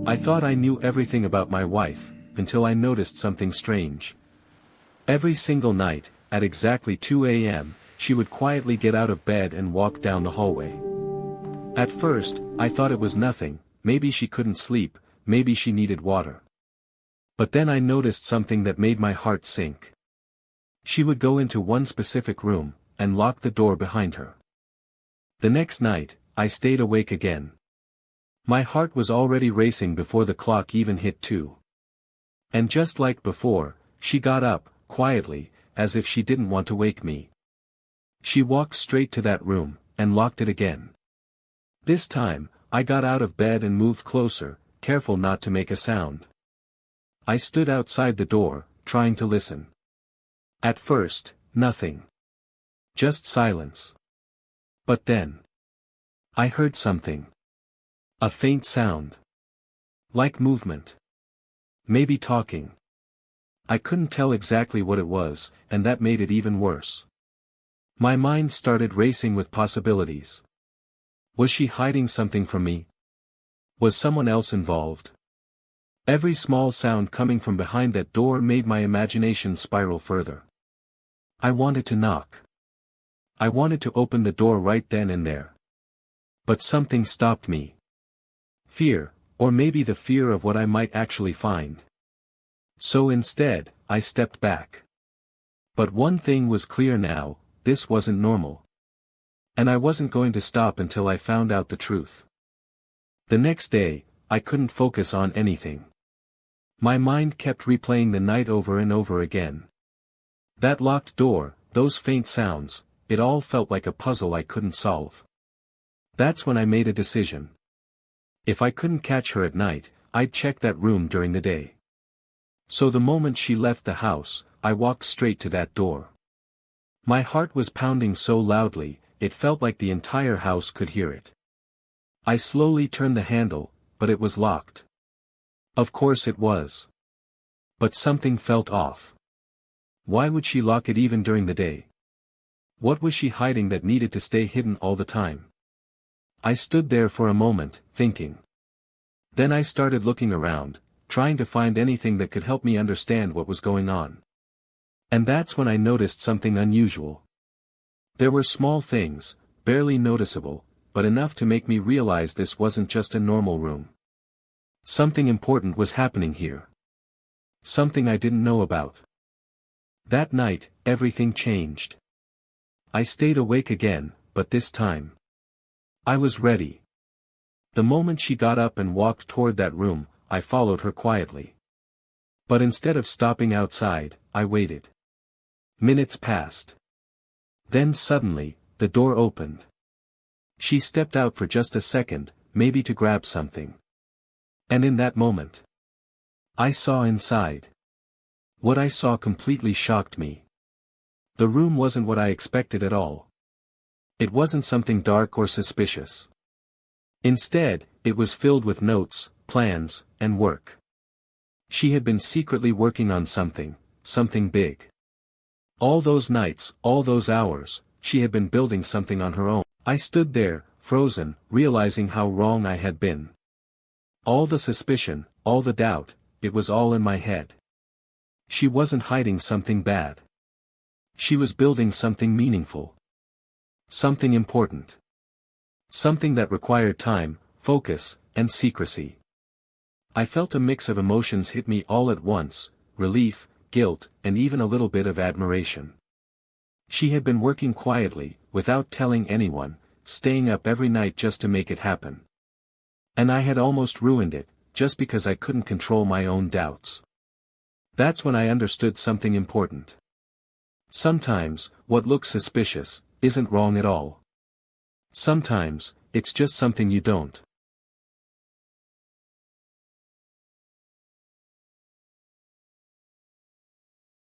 I thought I knew everything about my wife, until I noticed something strange. Every single night, at exactly 2 a.m., she would quietly get out of bed and walk down the hallway. At first, I thought it was nothing, maybe she couldn't sleep, maybe she needed water. But then I noticed something that made my heart sink. She would go into one specific room, and lock the door behind her. The next night, I stayed awake again. My heart was already racing before the clock even hit 2. And just like before, she got up, quietly, as if she didn't want to wake me. She walked straight to that room, and locked it again. This time, I got out of bed and moved closer, careful not to make a sound. I stood outside the door, trying to listen. At first, nothing. Just silence. But then, I heard something. A faint sound. Like movement. Maybe talking. I couldn't tell exactly what it was, and that made it even worse. My mind started racing with possibilities. Was she hiding something from me? Was someone else involved? Every small sound coming from behind that door made my imagination spiral further. I wanted to knock. I wanted to open the door right then and there. But something stopped me. Fear, or maybe the fear of what I might actually find. So instead, I stepped back. But one thing was clear now, this wasn't normal. And I wasn't going to stop until I found out the truth. The next day, I couldn't focus on anything. My mind kept replaying the night over and over again. That locked door, those faint sounds, it all felt like a puzzle I couldn't solve. That's when I made a decision. If I couldn't catch her at night, I'd check that room during the day. So the moment she left the house, I walked straight to that door. My heart was pounding so loudly, it felt like the entire house could hear it. I slowly turned the handle, but it was locked. Of course it was. But something felt off. Why would she lock it even during the day? What was she hiding that needed to stay hidden all the time? I stood there for a moment, thinking. Then I started looking around, trying to find anything that could help me understand what was going on. And that's when I noticed something unusual. There were small things, barely noticeable, but enough to make me realize this wasn't just a normal room. Something important was happening here. Something I didn't know about. That night, everything changed. I stayed awake again, but this time, I was ready. The moment she got up and walked toward that room, I followed her quietly. But instead of stopping outside, I waited. Minutes passed. Then suddenly, the door opened. She stepped out for just a second, maybe to grab something. And in that moment, I saw inside. What I saw completely shocked me. The room wasn't what I expected at all. It wasn't something dark or suspicious. Instead, it was filled with notes, plans, and work. She had been secretly working on something big. All those nights, all those hours, she had been building something on her own. I stood there, frozen, realizing how wrong I had been. All the suspicion, all the doubt, it was all in my head. She wasn't hiding something bad. She was building something meaningful. Something important. Something that required time, focus, and secrecy. I felt a mix of emotions hit me all at once, relief, guilt, and even a little bit of admiration. She had been working quietly, without telling anyone, staying up every night just to make it happen. And I had almost ruined it, just because I couldn't control my own doubts. That's when I understood something important. Sometimes, what looks suspicious, isn't wrong at all. Sometimes, it's just something you don't